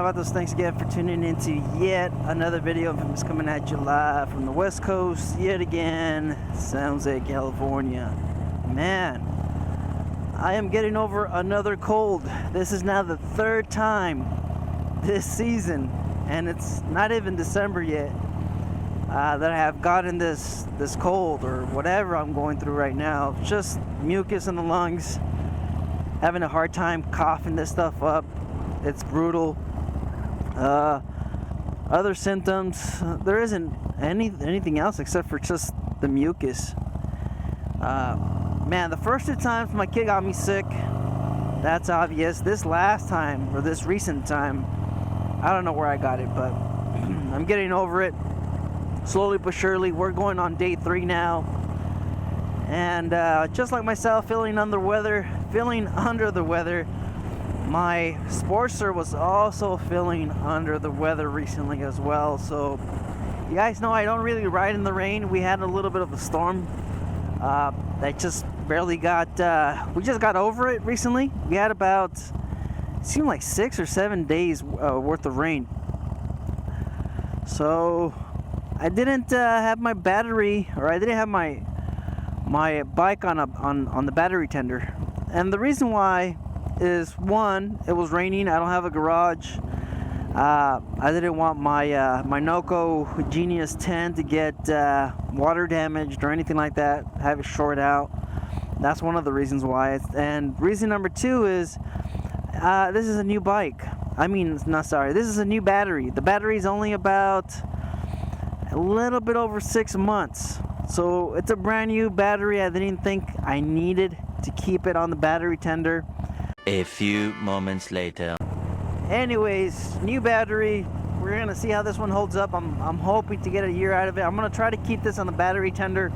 vatos, thanks again for tuning into yet another video of Memphis, coming at you live from the West Coast yet again, San Jose, California. Man, I am getting over another cold. This is now the third time this season, and it's not even December yet, that I have gotten this cold or whatever I'm going through right now. It's just mucus in the lungs, having a hard time coughing this stuff up. It's brutal. Other symptoms, there isn't anything else except for just the mucus. Man, the first two times my kid got me sick, that's obvious. This last time, or this recent time, I don't know where I got it, but I'm getting over it slowly but surely. We're going on day 3 now, and just like myself, feeling under the weather. My Sportster was also feeling under the weather recently as well. So you guys know I don't really ride in the rain. We had a little bit of a storm that just barely got, we just got over it recently. We had about, it seemed like 6 or 7 days worth of rain. So I didn't have my battery, or I didn't have my bike on the battery tender. And the reason why is, one, it was raining. I don't have a garage. I didn't want my Noco Genius 10 to get water damaged or anything like that, have it short out. That's one of the reasons why. And reason number 2 is this is a new bike. This is a new battery. The battery's only about a little bit over 6 months. So it's a brand new battery. I didn't think I needed to keep it on the battery tender. A few moments later. Anyways, new battery. We're gonna see how this one holds up. I'm hoping to get a year out of it. I'm gonna try to keep this on the battery tender,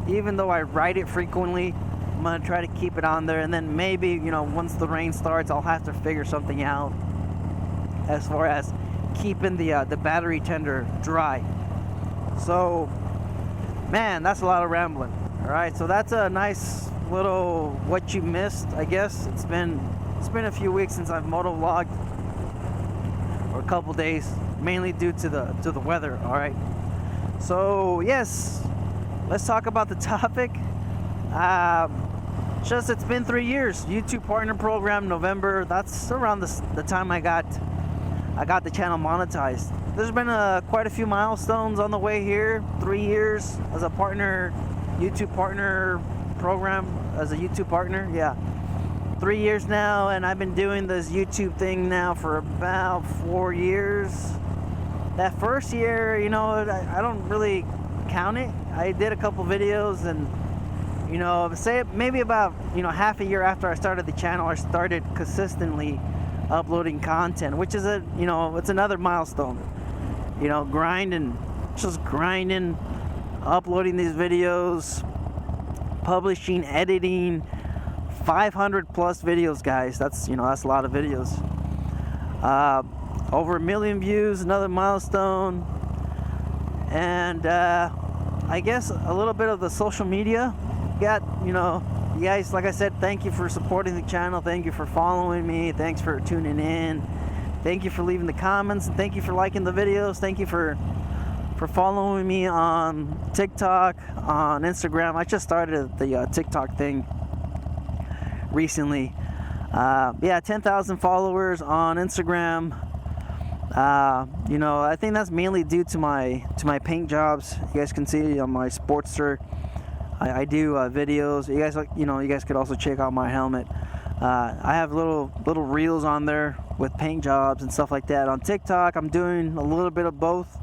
even though I ride it frequently. I'm gonna try to keep it on there, and then maybe, you know, once the rain starts, I'll have to figure something out as far as keeping the battery tender dry. So, man, that's a lot of rambling. All right, so that's a nice little what you missed, I guess. It's been a few weeks since I've motovlogged, or a couple days, mainly due to the weather. All right, so yes, let's talk about the topic. It's been 3 years. YouTube partner program, November. That's around the time I got the channel monetized. There's been quite a few milestones on the way here. 3 years as a partner, YouTube partner program, as a YouTube partner. Yeah, 3 years now, and I've been doing this YouTube thing now for about 4 years. That first year, you know, I don't really count it. I did a couple videos, and you know, say maybe about, you know, half a year after I started the channel, I started consistently uploading content, which is it's another milestone. You know, just grinding, uploading these videos, publishing, editing, 500 plus videos, guys. That's a lot of videos. Over 1 million views, another milestone. And I guess a little bit of the social media. You guys, like I said, thank you for supporting the channel. Thank you for following me. Thanks for tuning in. Thank you for leaving the comments. Thank you for liking the videos. Thank you for following me on TikTok, on Instagram. I just started the TikTok thing recently. 10,000 followers on Instagram. I think that's mainly due to my paint jobs. You guys can see on my Sportster, I do videos. You guys could also check out my helmet. I have little reels on there with paint jobs and stuff like that. On TikTok, I'm doing a little bit of both.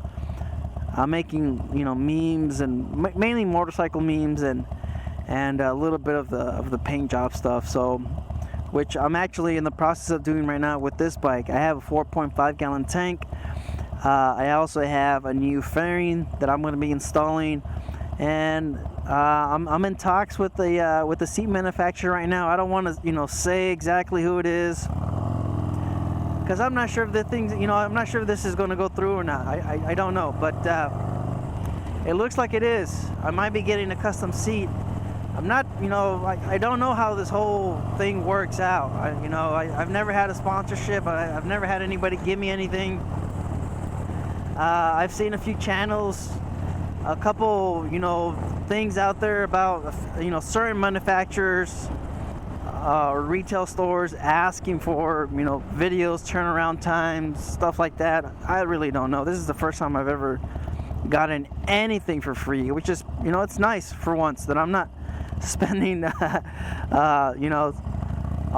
I'm making memes, and mainly motorcycle memes, and a little bit of the paint job stuff. So, which I'm actually in the process of doing right now with this bike. I have a 4.5 gallon tank. I also have a new fairing that I'm going to be installing, and I'm in talks with the seat manufacturer right now. I don't want to say exactly who it is, because I'm not sure if I'm not sure if this is going to go through or not. I don't know, but it looks like it is. I might be getting a custom seat I'm not, I don't know how this whole thing works out. I've never had a sponsorship. I've never had anybody give me anything. I've seen a few channels, a couple, things out there about, certain manufacturers or retail stores asking for, videos, turnaround times, stuff like that. I really don't know. This is the first time I've ever gotten anything for free, which is, it's nice for once that I'm not spending, all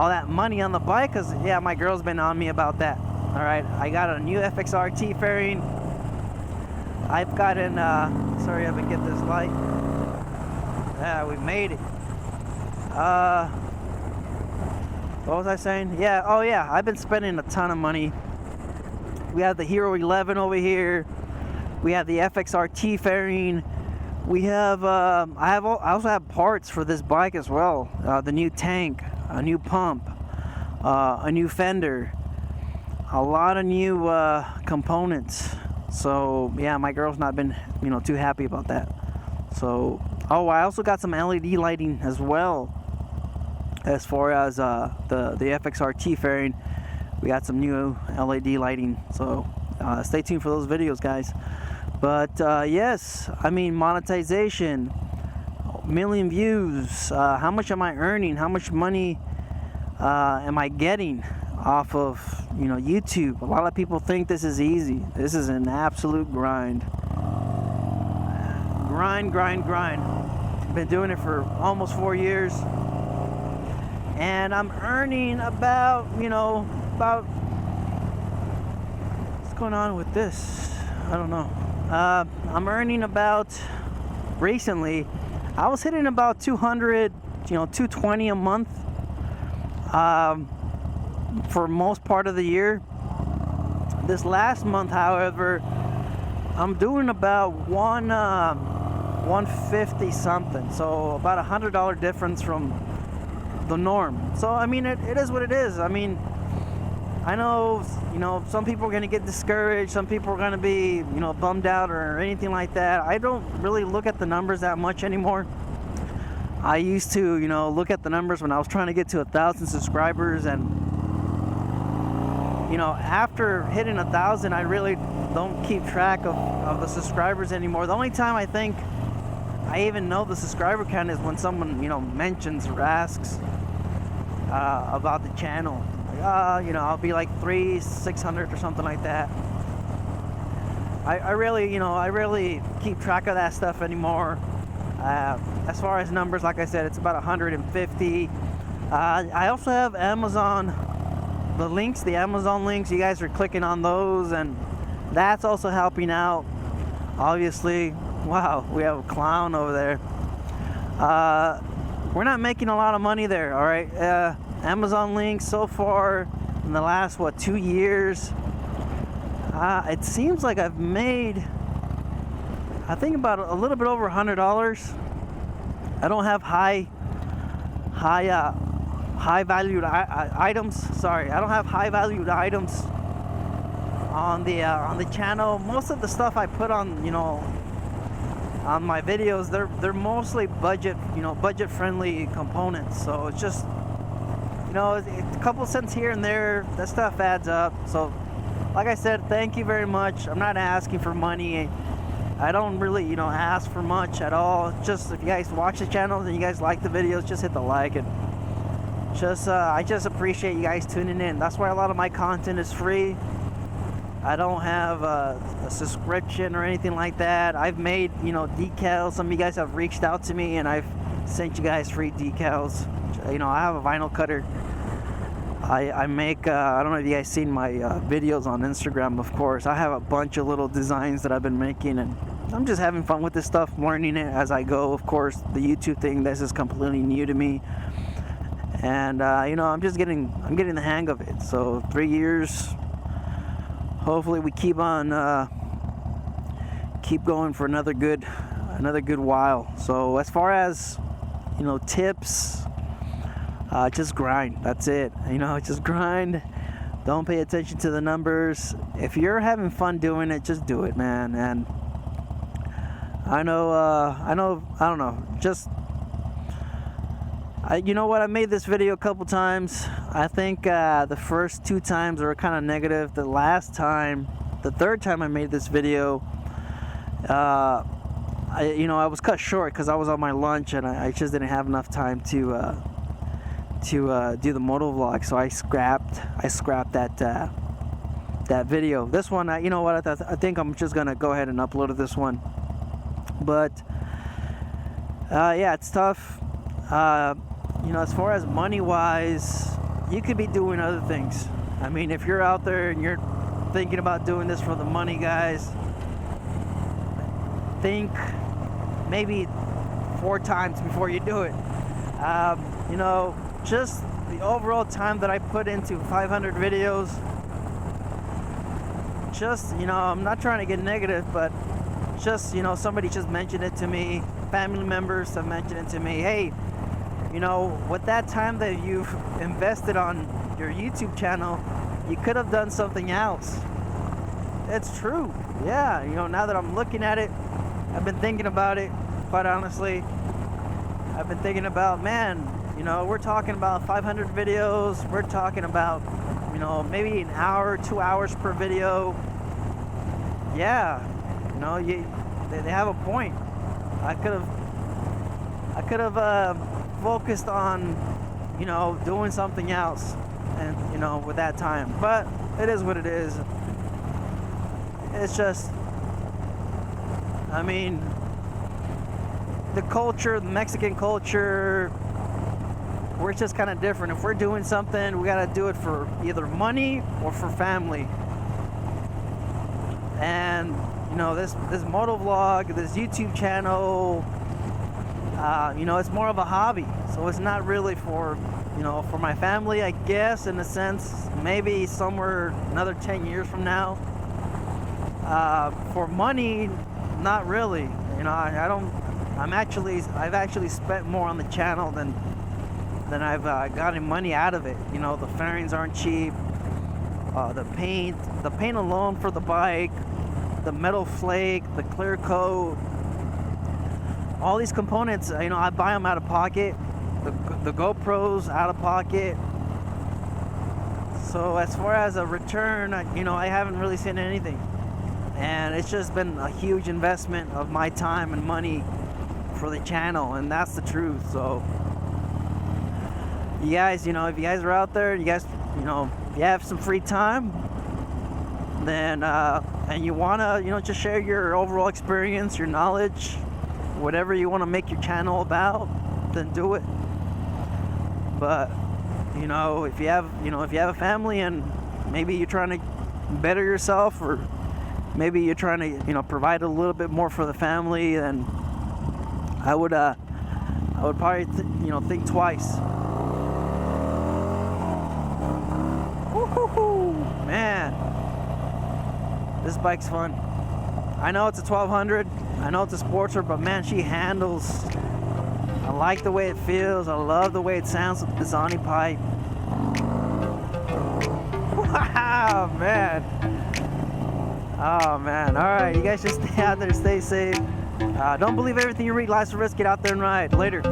that money on the bike, because, yeah, my girl's been on me about that. All right, I got a new FXRT fairing. I've gotten, sorry, I haven't get this light. Yeah, we made it. What was I saying? Yeah, oh yeah, I've been spending a ton of money. We have the Hero 11 over here. We have the FXRT fairing. We have, I also have parts for this bike as well. The new tank, a new pump, a new fender, a lot of new components. So yeah, my girl's not been, too happy about that. So, oh, I also got some LED lighting as well. As far as the FXRT fairing, we got some new LED lighting. So stay tuned for those videos, guys. But yes, I mean, monetization, 1 million views. How much am I earning? How much money am I getting off of, YouTube? A lot of people think this is easy. This is an absolute grind. Grind. Been doing it for almost 4 years. And I'm earning about, what's going on with this? I don't know. I'm earning about, recently, I was hitting about 200, 220 a month for most part of the year. This last month, however, I'm doing about 150 something, so about $100 difference from the norm. So I mean, it is what it is. I mean, I know, some people are going to get discouraged, some people are going to be, bummed out or anything like that. I don't really look at the numbers that much anymore. I used to, look at the numbers when I was trying to get to 1,000 subscribers, and after hitting 1,000, I really don't keep track of the subscribers anymore. The only time I think I even know the subscriber count is when someone, mentions or asks about the channel. I'll be like 600 or something like that. I really keep track of that stuff anymore. As far as numbers, like I said, it's about 150. I also have Amazon, the Amazon links. You guys are clicking on those, and that's also helping out, obviously. Wow, we have a clown over there. We're not making a lot of money there, all right? Amazon links so far in the last, 2 years, it seems like I've made, I think, about a little bit over $100. I don't have high valued items. Sorry, I don't have high valued items on the channel. Most of the stuff I put on, on my videos, they're mostly budget friendly components. So it's just, a couple cents here and there, that stuff adds up. So like I said, thank you very much. I'm not asking for money. I don't really, ask for much at all. Just if you guys watch the channel and you guys like the videos, just hit the like, and just I just appreciate you guys tuning in. That's why a lot of my content is free. I don't have a subscription or anything like that. I've made, decals. Some of you guys have reached out to me, and I've sent you guys free decals. I have a vinyl cutter. I make, I don't know if you guys seen my videos on Instagram, of course. I have a bunch of little designs that I've been making, and I'm just having fun with this stuff, learning it as I go. Of course, the YouTube thing, this is completely new to me. And, I'm getting the hang of it. So 3 years, hopefully we keep on, keep going for another good while. So as far as, tips, just grind. That's it. Just grind. Don't pay attention to the numbers. If you're having fun doing it, just do it, man. And I don't know. Just You know what? I made this video a couple times. I think the first 2 times were kind of negative. The third time I made this video, I was cut short because I was on my lunch and I just didn't have enough time to do the motovlog. So I scrapped that video. This one, you know what? I think I'm just gonna go ahead and upload this one. But yeah, it's tough. As far as money wise, you could be doing other things. I mean, if you're out there and you're thinking about doing this for the money, guys, think maybe 4 times before you do it. Just the overall time that I put into 500 videos, I'm not trying to get negative, but somebody just mentioned it to me. Family members have mentioned it to me. Hey, with that time that you've invested on your YouTube channel, you could have done something else. It's true. Yeah, now that I'm looking at it, I've been thinking about it, quite honestly. I've been thinking about, man, we're talking about 500 videos. We're talking about, maybe an hour, 2 hours per video. Yeah, they have a point. I could have focused on, doing something else, and with that time. But it is what it is. It's just, I mean, the culture, the Mexican culture, we're just kind of different. If we're doing something, we gotta do it for either money or for family. And this motovlog, this YouTube channel, it's more of a hobby. So it's not really for my family, I guess, in a sense. Maybe somewhere another 10 years from now. For money, not really. I've actually spent more on the channel than I've gotten money out of it. The fairings aren't cheap. The paint alone for the bike, the metal flake, the clear coat, all these components, I buy them out of pocket. The GoPros out of pocket. So as far as a return, I haven't really seen anything. And it's just been a huge investment of my time and money for the channel, and that's the truth. So you guys, if you guys are out there, you guys, if you have some free time, then and you wanna, just share your overall experience, your knowledge, whatever you want to make your channel about, then do it. But if you have a family and maybe you're trying to better yourself, or maybe you're trying to provide a little bit more for the family, then I would probably think twice. Woo-hoo-hoo, man, this bike's fun. I know it's a 1200. I know it's a Sportster, but man, she handles. I like the way it feels. I love the way it sounds with the Zani pipe. Wow, man. Oh, man. All right, you guys just stay out there, stay safe. Don't believe everything you read. Life's a risk. Get out there and ride. Later.